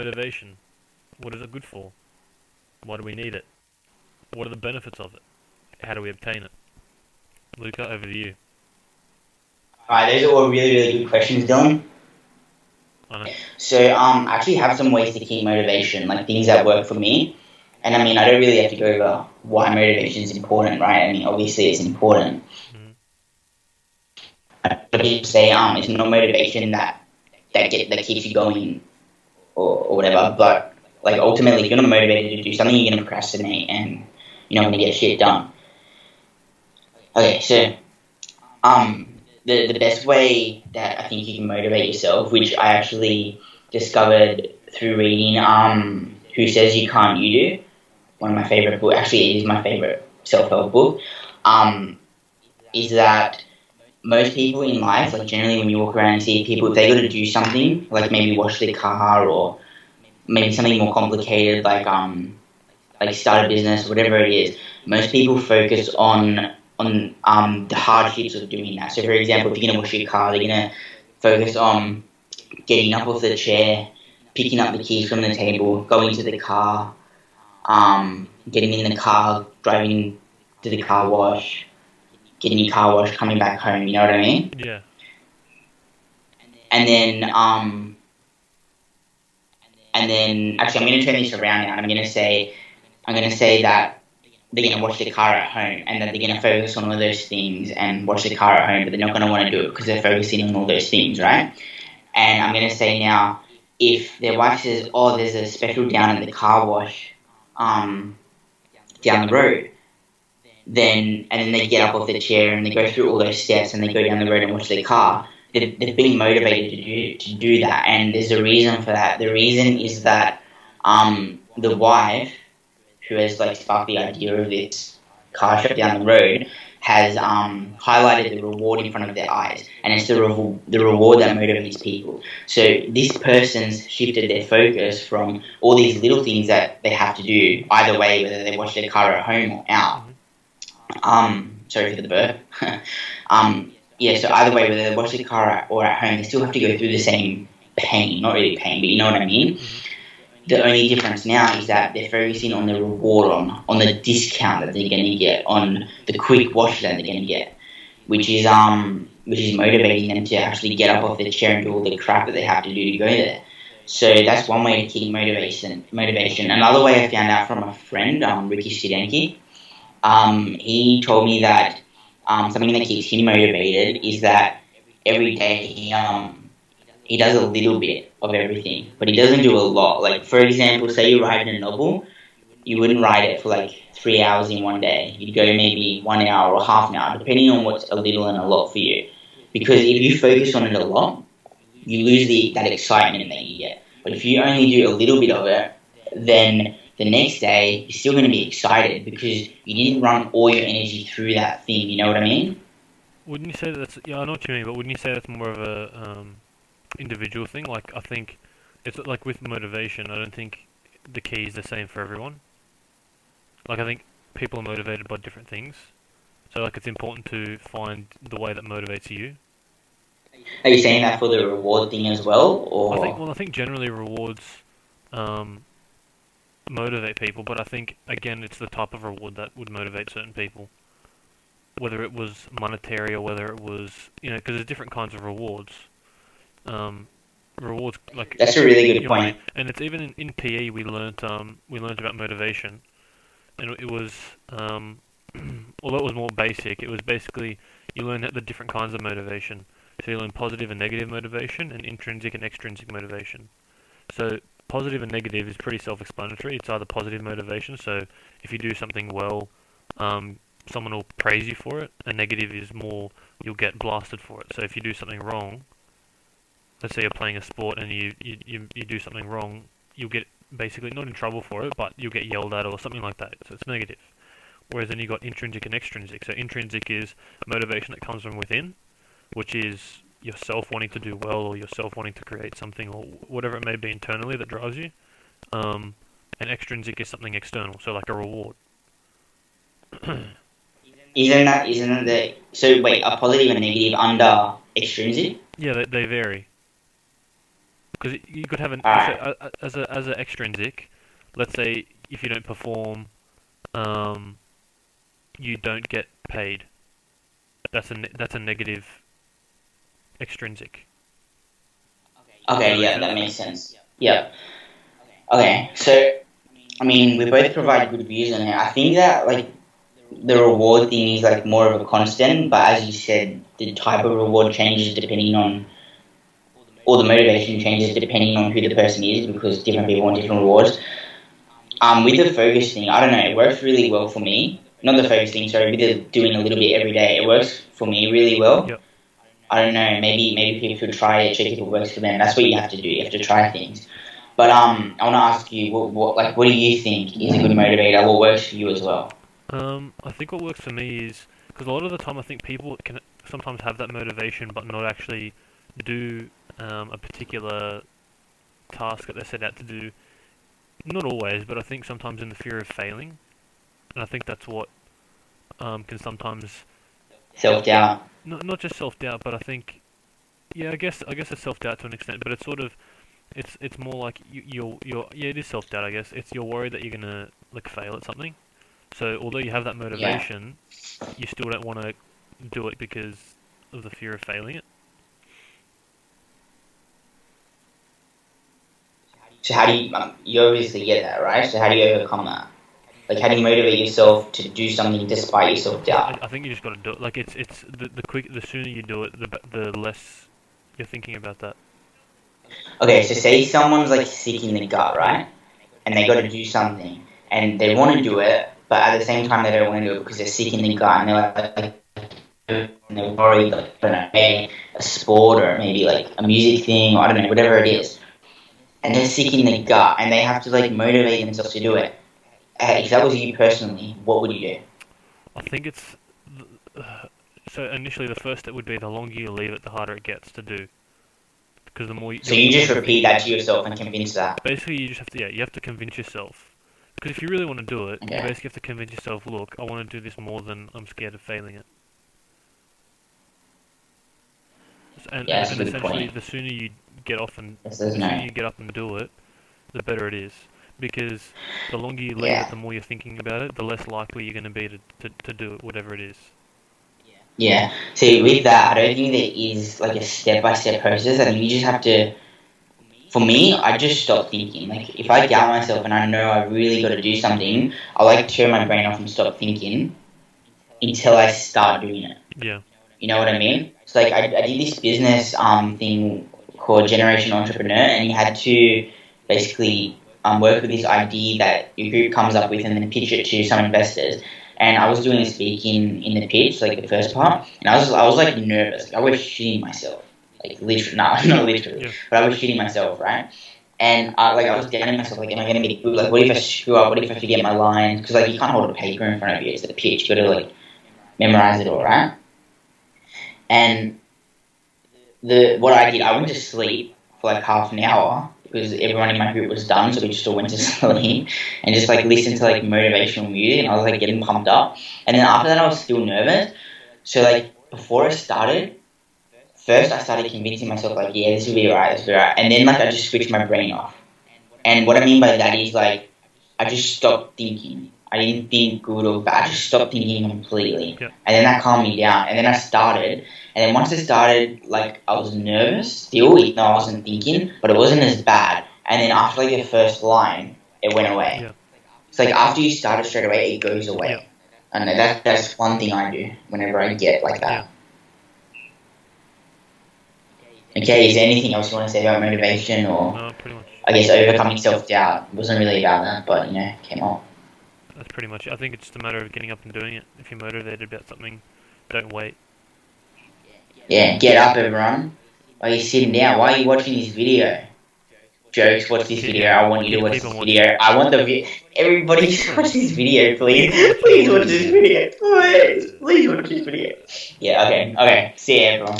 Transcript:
motivation? What is it good for? Why do we need it? What are the benefits of it? How do we obtain it? Luca, over to you. Alright, those are all really, really good questions, Dylan. I know. So, I actually have some ways to keep motivation, like things that work for me. And I mean, I don't really have to go over why motivation is important, right? I mean, obviously it's important. Mm-hmm. But people say it's not motivation that keeps you going or whatever. But like ultimately, if you're not motivated to do something, you're gonna procrastinate and you're not gonna get shit done. Okay, so the best way that I think you can motivate yourself, which I actually discovered through reading Who Says You Can't You Do, one of my favorite books. Actually, it is my favorite self-help book. Um, is that most people in life, like generally when you walk around and see people, if they got to do something, like maybe wash their car or maybe something more complicated, like start a business, whatever it is, most people focus on the hardships of doing that. So, for example, if you're gonna wash your car, they're gonna focus on getting up off the chair, picking up the keys from the table, going to the car, getting in the car, driving to the car wash, getting your car washed, coming back home. You know what I mean? Yeah. And then, actually, I'm gonna turn this around now. I'm gonna say that they're going to wash their car at home and that they're going to focus on all those things and wash their car at home, but they're not going to want to do it because they're focusing on all those things, right? And I'm going to say now, if their wife says, oh, there's a special down at the car wash down the road, then they get up off the chair and they go through all those steps and they go down the road and wash their car. They've been motivated to do that, and there's a reason for that. The reason is that the wife who has like sparked the idea of this car shop down the road has highlighted the reward in front of their eyes, and it's the reward that motivates people. So this person's shifted their focus from all these little things that they have to do, either way, whether they wash their car at home or out. Sorry for the burp. Yeah, so either way, whether they wash their car or at home, they still have to go through the same pain. Not really pain, but you know what I mean? The only difference now is that they're focusing on the reward, on the discount that they're going to get, on the quick wash that they're going to get, which is motivating them to actually get up off their chair and do all the crap that they have to do to go there. So that's one way to keep motivation. Another way I found out from a friend, Ricky Studenki, he told me that something that keeps him motivated is that every day he does a little bit of everything, but he doesn't do a lot. Like, for example, say you're writing a novel, you wouldn't write it for like 3 hours in one day. You'd go maybe 1 hour or half an hour, depending on what's a little and a lot for you. Because if you focus on it a lot, you lose that excitement that you get. But if you only do a little bit of it, then the next day you're still going to be excited because you didn't run all your energy through that thing. You know what I mean? Wouldn't you say that's... Yeah, I know what you mean, but wouldn't you say that's more of a individual thing? Like, I think it's like with motivation, I don't think the key is the same for everyone. Like, I think people are motivated by different things. So, like, it's important to find the way that motivates you. Are you saying that for the reward thing as well, or? I think generally rewards um, motivate people, but I think, again, it's the type of reward that would motivate certain people. Whether it was monetary or whether it was, because there's different kinds of rewards. Rewards, like, That's a really good point. and it's even in PE we learnt about motivation, and it was although it was more basic, it was basically you learn the different kinds of motivation. So you learn positive and negative motivation, and intrinsic and extrinsic motivation. So positive and negative is pretty self-explanatory. It's either positive motivation, so if you do something well, someone will praise you for it, and negative is more you'll get blasted for it. So if you do something wrong, let's say you're playing a sport and you do something wrong, you'll get basically not in trouble for it, but you'll get yelled at or something like that. So it's negative. Whereas then you got intrinsic and extrinsic. So intrinsic is motivation that comes from within, which is yourself wanting to do well or yourself wanting to create something or whatever it may be internally that drives you. And extrinsic is something external, so like a reward. Isn't the so wait, a positive and a negative under extrinsic? Yeah, they vary. Because you could have Alright. as a extrinsic. Let's say if you don't perform, um, you don't get paid. That's a negative extrinsic. Does Okay, that make yeah, sense? that makes sense. Yeah. Okay, so I mean, we both provide good views on it. I think that like the reward thing is like more of a constant, but as you said, the type of reward changes depending on, or the motivation changes depending on who the person is, because different people want different rewards. With the focus thing, I don't know, it works really well for me. Not the focus thing, sorry, with the doing a little bit every day, it works for me really well. Yep. I don't know, maybe people should try it, check if it works for them. That's what you have to do. You have to try things. But I want to ask you, what do you think is a good motivator? What works for you as well? I think what works for me is because a lot of the time I think people can sometimes have that motivation but not actually do a particular task that they're set out to do. Not always, but I think sometimes in the fear of failing, and I think that's what can sometimes Self doubt. not just self doubt, but I think yeah, I guess it's self doubt to an extent, but it's sort of it's more like you're yeah, it is self doubt. I guess it's you're worried that you're gonna like fail at something. So although you have that Yeah. motivation, you still don't want to do it because of the fear of failing it. So how do you obviously get that, right? So how do you overcome that? Like how do you motivate yourself to do something despite your self doubt? I think you just got to do it. Like it's the sooner you do it, the less you're thinking about that. Okay, so say someone's like sick in the gut, Yep. right? And they got to do something, and they want to do it, but at the same time they don't want to do it because they're sick in the gut, and and they're worried, like, I don't know, maybe a sport or maybe like a music thing, or I don't know, whatever it is. And they're sick in the gut, and they have to like motivate themselves to do it. If that was you personally, what would you do? I think it's so initially the first step would be the longer you leave it, the harder it gets to do. Because So you the just more you're repeat thinking that about to it, yourself and convince that. basically you just have to you have to convince yourself. Because if you really want to do it, you Okay. basically have to convince yourself, look, I want to do this more than I'm scared of failing it. Yeah, that's a And good essentially, point. Yes, the there's sooner no. you get up and do it, the better it is. Because the longer you leave it, Yeah. the more you're thinking about it, the less likely you're going to be to do it, whatever it is. Yeah. See, with that, I don't think there is like a step by step process. I think you just have to. For me, I just stop thinking. Like, if I doubt myself and I know I really got to do something, I like turn my brain off and stop thinking until I start doing it. Yeah. You know what I mean? So, like, I did this business thing called Generation Entrepreneur, and you had to basically work with this idea that your group comes up with and then pitch it to some investors. And I was doing a speaking in the pitch, like the first part, and I was like nervous. Like, I was shitting myself, like literally, no, not literally, Yeah. but I was shitting myself, right? And I was doubting myself, like, am I gonna be good? Like, what if I screw up? What if I forget my lines? Because like you can't hold a paper in front of you. It's the pitch. You got to like memorize it all, right? And the what I did, I went to sleep for like half an hour because everyone in my group was done, so we just all went to sleep and just like listened to like motivational music, and I was like getting pumped up. And then after that, I was still nervous. So like before I started, first I started convincing myself like, yeah, this will be alright, this will be alright. And then like I just switched my brain off. And what I mean by that is like I just stopped thinking. I didn't think good or bad. I just stopped thinking completely. Yeah. And then that calmed me down. And then I started. And then once I started, like, I was nervous still, even though I wasn't thinking, but it wasn't as bad. And then after, like, the first line, it went away. Yeah. It's like after you start it straight away, it goes Yeah. away. And that's one thing I do whenever I get like Yeah. that. Okay, is there anything else you want to say about motivation or, No, pretty much. I guess, overcoming self-doubt? It wasn't really about that, but, came up. That's pretty much it. I think it's just a matter of getting up and doing it. If you're motivated about something, don't wait. Yeah, get up, everyone. Why are you sitting down? Why are you watching this video? Jokes, watch this video. I want you to watch Keep this on video. watching. I want everybody just watch this video, please. Keep on watching. Please watch this video. Please watch this video. Yeah, okay. See you, everyone.